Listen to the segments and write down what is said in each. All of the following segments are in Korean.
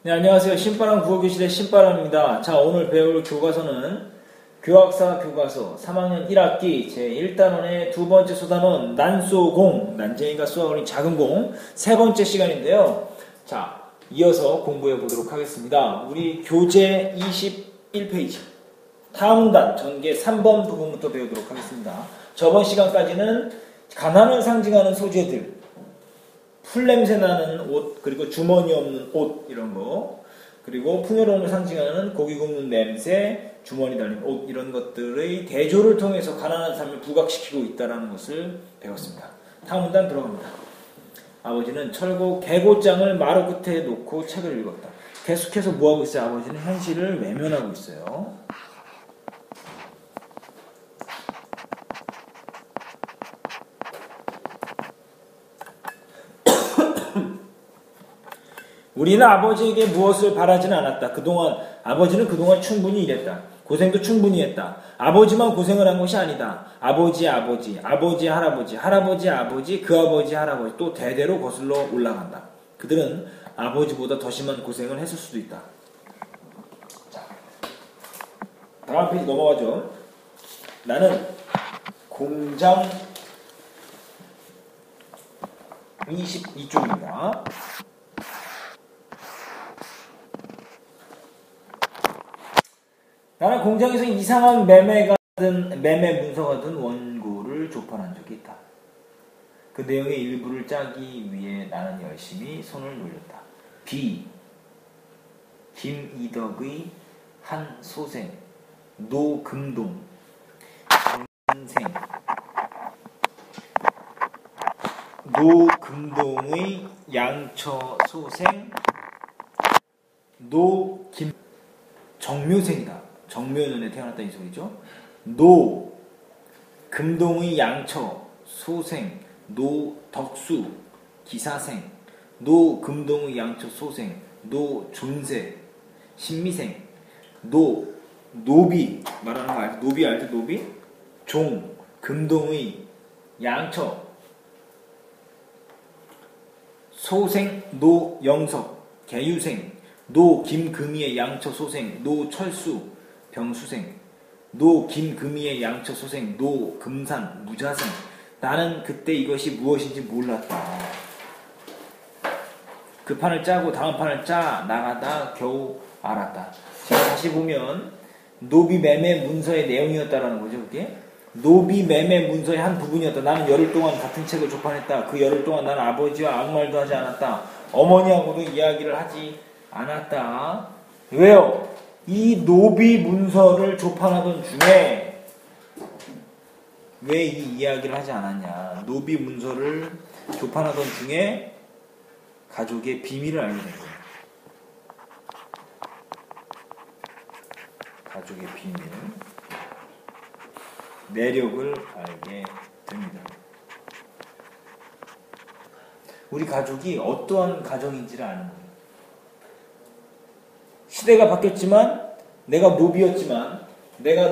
네, 안녕하세요. 신바람 국어교실의 신바람입니다. 자, 오늘 배울 교과서는 교학사 교과서 3학년 1학기 제1단원의 두 번째 소단원 난쏘공, 난쟁이가 쏘아올린 작은 공, 세 번째 시간인데요. 자, 이어서 공부해 보도록 하겠습니다. 우리 교재 21페이지 탐단 전개 3번 부분부터 배우도록 하겠습니다. 저번 시간까지는 가난을 상징하는 소재들, 풀냄새 나는 옷, 그리고 주머니 없는 옷, 이런 거, 그리고 풍요로움을 상징하는 고기 굽는 냄새, 주머니 달린 옷, 이런 것들의 대조를 통해서 가난한 삶을 부각시키고 있다는 것을 배웠습니다. 다음 문단 들어갑니다. 아버지는 철고 개고장을 마루 끝에 놓고 책을 읽었다. 계속해서 뭐하고 있어요? 아버지는 현실을 외면하고 있어요. 우리는 아버지에게 무엇을 바라지는 않았다. 아버지는 그동안 충분히 일했다. 고생도 충분히 했다. 아버지만 고생을 한 것이 아니다. 아버지, 할아버지, 아버지, 그 아버지, 할아버지 또 대대로 거슬러 올라간다. 그들은 아버지보다 더 심한 고생을 했을 수도 있다. 자, 다음 페이지 넘어가죠. 나는 공장 22쪽입니다. 나는 공장에서 이상한 매매 문서가 든 원고를 조판한 적이 있다. 그 내용의 일부를 짜기 위해 나는 열심히 손을 놀렸다. B. 김이덕의 한 소생, 노금동, 인생, 노금동의 양처 소생, 정묘생이다. 정묘년에 태어났다 이 소리죠. 금동의 양처 소생, 덕수 기사생, 금동의 양처 소생, 존세 신미생, 노비 말하는 거 알죠? 노비 알죠? 노비 금동의 양처 소생, 영석 개유생, 김금희의 양처 소생, 철수 병수생, 김금희의 양처 소생, 금산 무자생. 나는 그때 이것이 무엇인지 몰랐다. 그 판을 짜고 다음 판을 짜 나가다 겨우 알았다. 자, 다시 보면 노비 매매 문서의 내용이었다라는 거죠. 그게 노비 매매 문서의 한 부분이었다. 나는 열흘 동안 같은 책을 조판했다. 그 열흘 동안 나는 아버지와 아무 말도 하지 않았다. 어머니하고도 이야기를 하지 않았다. 왜요? 이 노비 문서를 조판하던 중에 왜 이 이야기를 하지 않았냐? 노비 문서를 조판하던 중에 가족의 비밀을 알게 된 거예요. 가족의 비밀, 내력을 알게 됩니다. 우리 가족이 어떠한 가정인지를 아는 거예요. 시대가 바뀌었지만 내가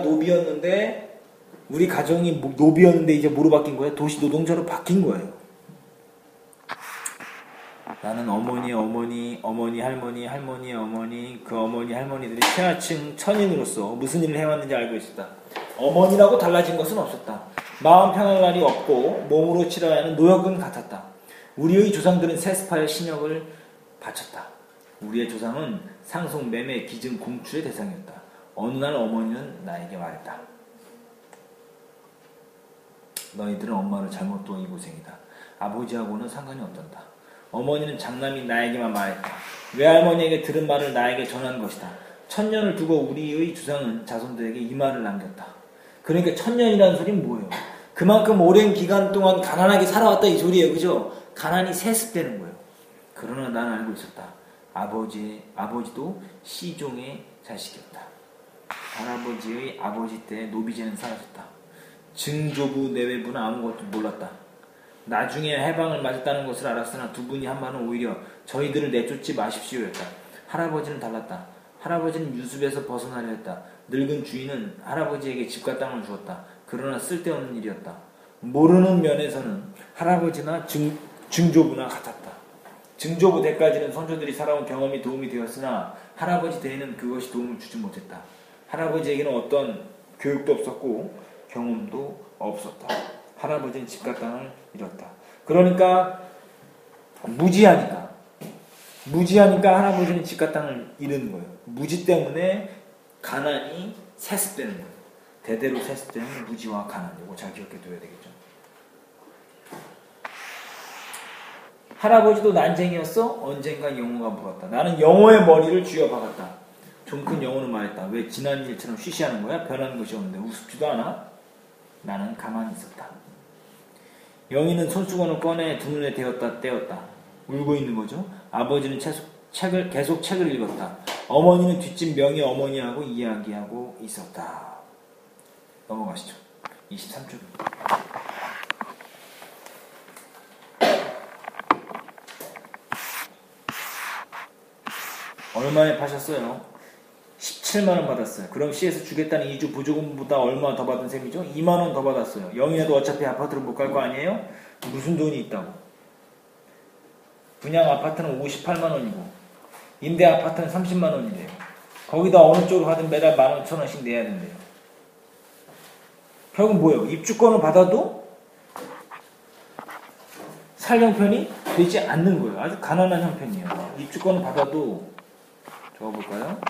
노비였는데 우리 가정이 노비였는데 이제 뭐로 바뀐 거예요? 도시 노동자로 바뀐 거예요. 나는 어머니, 할머니, 그 어머니, 할머니들이 최하층 천인으로서 무슨 일을 해왔는지 알고 있었다. 어머니라고 달라진 것은 없었다. 마음 편할 날이 없고 몸으로 치러야 하는 노역은 같았다. 우리의 조상들은 세습하여 신역을 바쳤다. 우리의 조상은 상속, 매매, 기증, 공출의 대상이었다. 어느 날 어머니는 나에게 말했다. 너희들은 엄마를 잘못 둔 이 고생이다. 아버지하고는 상관이 없단다. 어머니는 장남인 나에게만 말했다. 외할머니에게 들은 말을 나에게 전한 것이다. 1000년을 두고 우리의 주상은 자손들에게 이 말을 남겼다. 그러니까 1000년이라는 소리는 뭐예요? 그만큼 오랜 기간 동안 가난하게 살아왔다 이 소리예요. 그죠? 가난이 세습되는 거예요. 그러나 나는 알고 있었다. 아버지도 시종의 자식이었다. 할아버지의 아버지 때 노비제는 사라졌다. 증조부 내외부는 아무것도 몰랐다. 나중에 해방을 맞았다는 것을 알았으나 두 분이 한 말은 오히려 저희들을 내쫓지 마십시오였다. 할아버지는 달랐다. 할아버지는 유습에서 벗어나려 했다. 늙은 주인은 할아버지에게 집과 땅을 주었다. 그러나 쓸데없는 일이었다. 모르는 면에서는 할아버지나 증조부나 같았다. 증조부대까지는 선조들이 살아온 경험이 도움이 되었으나 할아버지 대에는 그것이 도움을 주지 못했다. 할아버지에게는 어떤 교육도 없었고 경험도 없었다. 할아버지는 집과 땅을 잃었다. 그러니까 무지하니까 할아버지는 집과 땅을 잃은 거예요. 무지 때문에 가난이 세습되는 거예요. 대대로 세습되는 무지와 가난. 이거 잘 기억해 둬야 되겠죠. 할아버지도 난쟁이였어? 언젠가 영호가 물었다. 나는 영호의 머리를 쥐어박았다. 좀 큰 영호는 말했다. 왜 지난 일처럼 쉬쉬하는 거야? 변하는 것이 없는데 우습지도 않아? 나는 가만히 있었다. 영희는 손수건을 꺼내 두 눈에 대었다 떼었다. 울고 있는 거죠. 아버지는 계속 책을 읽었다. 어머니는 뒷집 명희 어머니하고 이야기하고 있었다. 넘어가시죠. 23쪽입니다. 얼마에 파셨어요? 17만원 받았어요. 그럼 C에서 주겠다는 2주 보조금보다 얼마 더 받은 셈이죠? 2만원 더 받았어요. 영희네도 어차피 아파트를 못 갈 거 아니에요? 무슨 돈이 있다고? 분양 아파트는 58만원이고 임대 아파트는 30만원이래요. 거기다 어느 쪽으로 가든 매달 15,000원씩 내야 된대요. 결국 뭐예요? 입주권을 받아도 살 형편이 되지 않는 거예요. 아주 가난한 형편이에요. 입주권을 받아도 적어볼까요?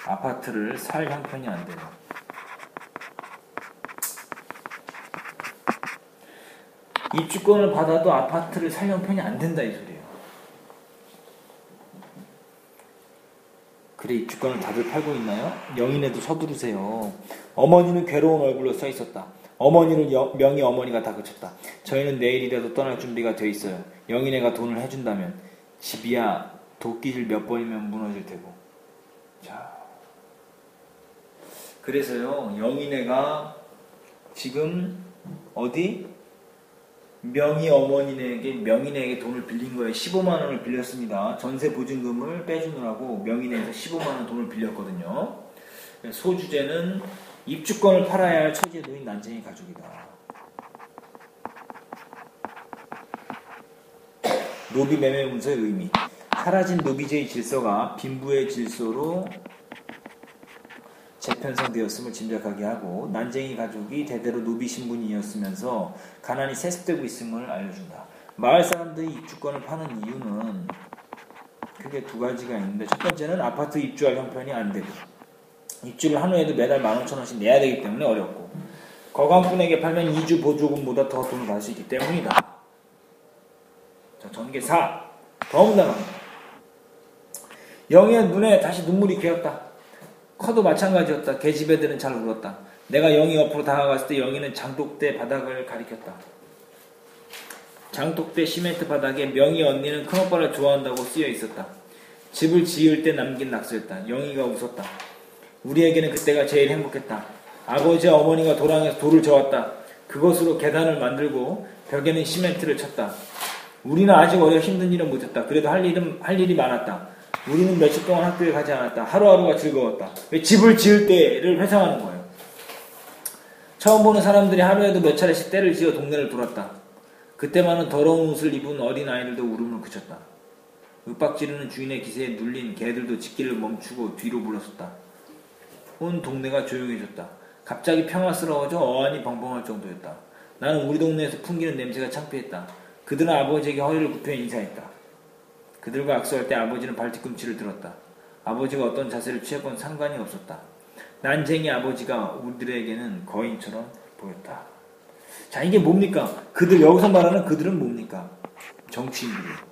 아파트를 살 형편이 안 돼요. 입주권을 받아도 아파트를 살 형편이 안 된다 이 소리예요. 그래 입주권을 다들 팔고 있나요? 영인에도 서두르세요. 어머니는 괴로운 얼굴로 서 있었다. 어머니를 명희 어머니가 다그쳤다. 저희는 내일이라도 떠날 준비가 돼 있어요. 영인애가 돈을 해준다면 집이야 도끼질 몇 번이면 무너질 테고. 자, 그래서요 영인애가 지금 어디 명희 명인에게 돈을 빌린 거예요. 15만 원을 빌렸습니다. 전세 보증금을 빼주느라고 명인에게서 15만 원 돈을 빌렸거든요. 소주제는 입주권을 팔아야 할 처지에 놓인 난쟁이 가족이다. 노비 매매 문서의 의미. 사라진 노비제의 질서가 빈부의 질서로 재편성되었음을 짐작하게 하고 난쟁이 가족이 대대로 노비 신분이었으면서 가난이 세습되고 있음을 알려준다. 마을 사람들이 입주권을 파는 이유는 크게 두 가지가 있는데 첫 번째는 아파트 입주할 형편이 안 되고 입주를 한 후에도 매달 15,000원씩 내야 되기 때문에 어렵고 거강꾼에게 팔면 2주 보조금보다 더 돈을 받을 수 있기 때문이다. 자, 전개 4. 더군다나 영희의 눈에 다시 눈물이 괴었다. 커도 마찬가지였다. 계집애들은 잘 울었다. 내가 영희 옆으로 다가갔을 때 영희는 장독대 바닥을 가리켰다. 장독대 시멘트 바닥에 명희 언니는 큰오빠를 좋아한다고 쓰여 있었다. 집을 지을 때 남긴 낙서였다. 영희가 웃었다. 우리에게는 그때가 제일 행복했다. 아버지와 어머니가 도랑에서 돌을 저었다. 그것으로 계단을 만들고 벽에는 시멘트를 쳤다. 우리는 아직 어려 힘든 일은 못했다. 그래도 할 일이 많았다. 우리는 며칠 동안 학교에 가지 않았다. 하루하루가 즐거웠다. 왜 집을 지을 때를 회상하는 거예요. 처음 보는 사람들이 하루에도 몇 차례씩 때를 지어 동네를 돌았다. 그때만은 더러운 옷을 입은 어린 아이들도 울음을 그쳤다. 윽박 지르는 주인의 기세에 눌린 개들도 짖기를 멈추고 뒤로 물러섰다. 온 동네가 조용해졌다. 갑자기 평화스러워져 어안이 벙벙할 정도였다. 나는 우리 동네에서 풍기는 냄새가 창피했다. 그들은 아버지에게 허리를 굽혀 인사했다. 그들과 악수할 때 아버지는 발뒤꿈치를 들었다. 아버지가 어떤 자세를 취했건 상관이 없었다. 난쟁이 아버지가 우리들에게는 거인처럼 보였다. 자, 이게 뭡니까? 여기서 말하는 그들은 뭡니까? 정치인들이에요.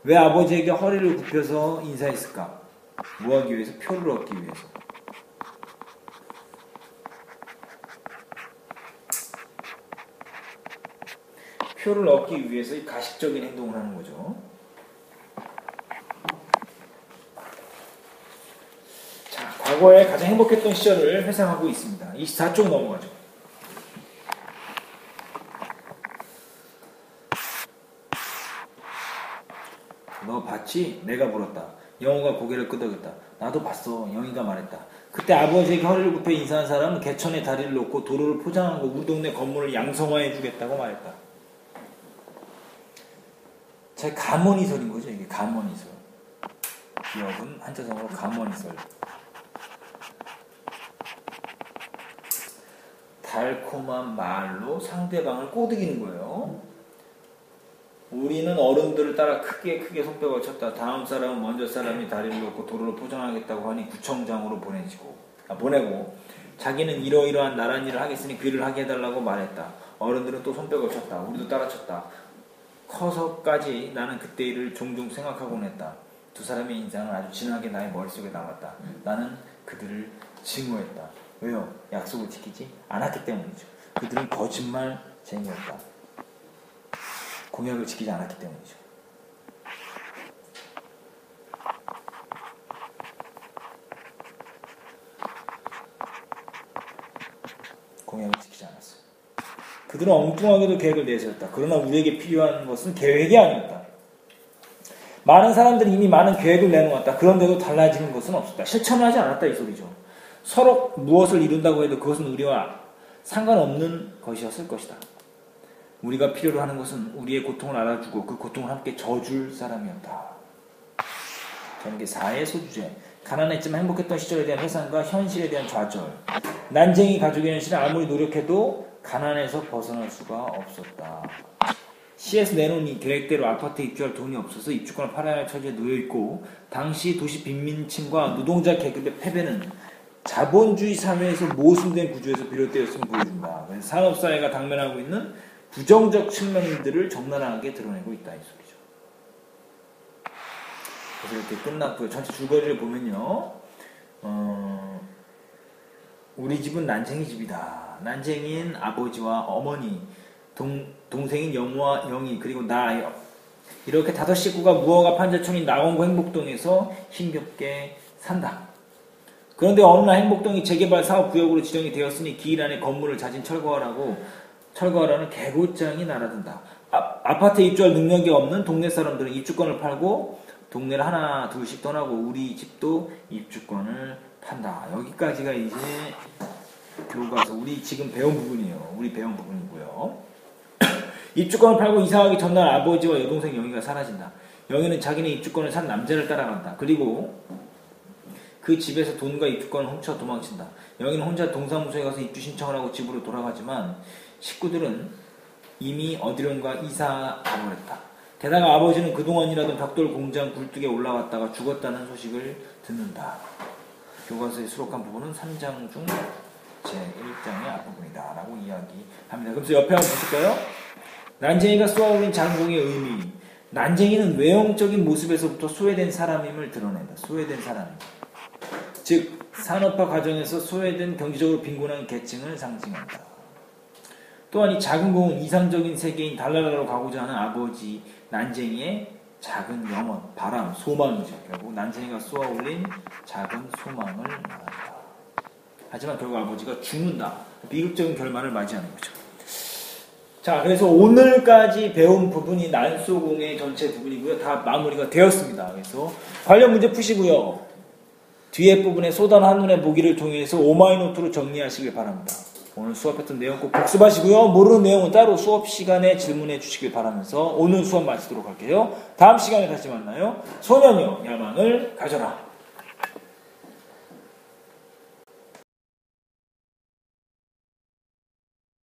왜 아버지에게 허리를 굽혀서 인사했을까? 뭐 하기 위해서? 표를 얻기 위해서. 표를 얻기 위해서 가식적인 행동을 하는 거죠. 자, 과거에 가장 행복했던 시절을 회상하고 있습니다. 24쪽 넘어가죠. 너 봤지? 내가 물었다. 영호가 고개를 끄덕였다. 나도 봤어. 영희가 말했다. 그때 아버지에게 허리를 굽혀 인사한 사람은 개천에 다리를 놓고 도로를 포장한 거 우리 동네 건물을 양성화해 주겠다고 말했다. 제 감언이설인 거죠. 이게 감언이설. 기업은 한자성어로 감언이설. 달콤한 말로 상대방을 꼬드기는 거예요. 우리는 어른들을 따라 크게 손뼉을 쳤다. 다음 사람은 먼저 사람이 다리를 놓고 도로를 포장하겠다고 하니 구청장으로 보내고 자기는 이러이러한 나란 일을 하겠으니 귀를 하게 해달라고 말했다. 어른들은 또 손뼉을 쳤다. 우리도 따라 쳤다. 커서까지 나는 그때 일을 종종 생각하곤 했다. 두 사람의 인상은 아주 진하게 나의 머릿속에 남았다. 나는 그들을 증오했다. 왜요? 약속을 지키지 않았기 때문이죠. 그들은 거짓말쟁이였다. 공약을 지키지 않았기 때문이죠. 공약을 지키지 않았어요. 그들은 엉뚱하게도 계획을 내세웠다. 그러나 우리에게 필요한 것은 계획이 아니었다. 많은 사람들이 이미 많은 계획을 내놓았다. 그런데도 달라지는 것은 없었다. 실천을 하지 않았다 이 소리죠. 서로 무엇을 이룬다고 해도 그것은 우리와 상관없는 것이었을 것이다. 우리가 필요로 하는 것은 우리의 고통을 알아주고 그 고통을 함께 져줄 사람이었다. 전개 4의 소주제. 가난했지만 행복했던 시절에 대한 회상과 현실에 대한 좌절. 난쟁이 가족의 현실은 아무리 노력해도 가난에서 벗어날 수가 없었다. 시에서 내놓은 이 계획대로 아파트에 입주할 돈이 없어서 입주권을 팔아야 할 처지에 놓여있고 당시 도시 빈민층과 노동자 계급의 패배는 자본주의 사회에서 모순된 구조에서 비롯되었음을 보여준다. 그래서 산업사회가 당면하고 있는 부정적 측면들을 적나라하게 드러내고 있다 이 소리죠. 그래서 이렇게 끝났고요. 전체 줄거리를 보면요. 우리 집은 난쟁이 집이다. 난쟁이인 아버지와 어머니, 동생인 영우와 영희, 그리고 나 이렇게 5 식구가 무허가 판자촌인 나원구 행복동에서 힘겹게 산다. 그런데 어느 날 행복동이 재개발 사업구역으로 지정이 되었으니 기일 안에 건물을 자진 철거하라는 개고장이 날아든다. 아파트에 입주할 능력이 없는 동네 사람들은 입주권을 팔고 동네를 하나 둘씩 떠나고 우리 집도 입주권을 판다. 여기까지가 이제 교과서 우리 지금 배운 부분이에요. 우리 배운 부분이고요. 입주권을 팔고 이사하기 전날 아버지와 여동생 영희가 사라진다. 영희는 자기네 입주권을 산 남자를 따라간다. 그리고 그 집에서 돈과 입주권을 훔쳐 도망친다. 영희는 혼자 동사무소에 가서 입주 신청을 하고 집으로 돌아가지만 식구들은 이미 어디론가 이사 가버렸다. 게다가 아버지는 그동안 일하던 벽돌 공장 굴뚝에 올라갔다가 죽었다는 소식을 듣는다. 교과서에 수록한 부분은 3장 중 제1장의 앞부분이다 라고 이야기합니다. 그래서 옆에 한번 보실까요? 난쟁이가 쏘아올린 장공의 의미. 난쟁이는 외형적인 모습에서부터 소외된 사람임을 드러낸다. 소외된 사람. 즉 산업화 과정에서 소외된 경제적으로 빈곤한 계층을 상징한다. 또한 이 작은 공은 이상적인 세계인 달나라로 가고자 하는 아버지 난쟁이의 작은 영혼, 바람, 소망이죠. 결국 난쟁이가 쏘아올린 작은 소망을 말한다. 하지만 결국 아버지가 죽는다. 비극적인 결말을 맞이하는 거죠. 자, 그래서 오늘까지 배운 부분이 난소공의 전체 부분이고요. 다 마무리가 되었습니다. 그래서 관련 문제 푸시고요. 뒤에 부분에 쏟아는 한눈에 보기를 통해서 오마이노트로 정리하시길 바랍니다. 오늘 수업했던 내용 꼭 복습하시고요. 모르는 내용은 따로 수업 시간에 질문해 주시길 바라면서 오늘 수업 마치도록 할게요. 다음 시간에 다시 만나요. 소년요 야망을 가져라.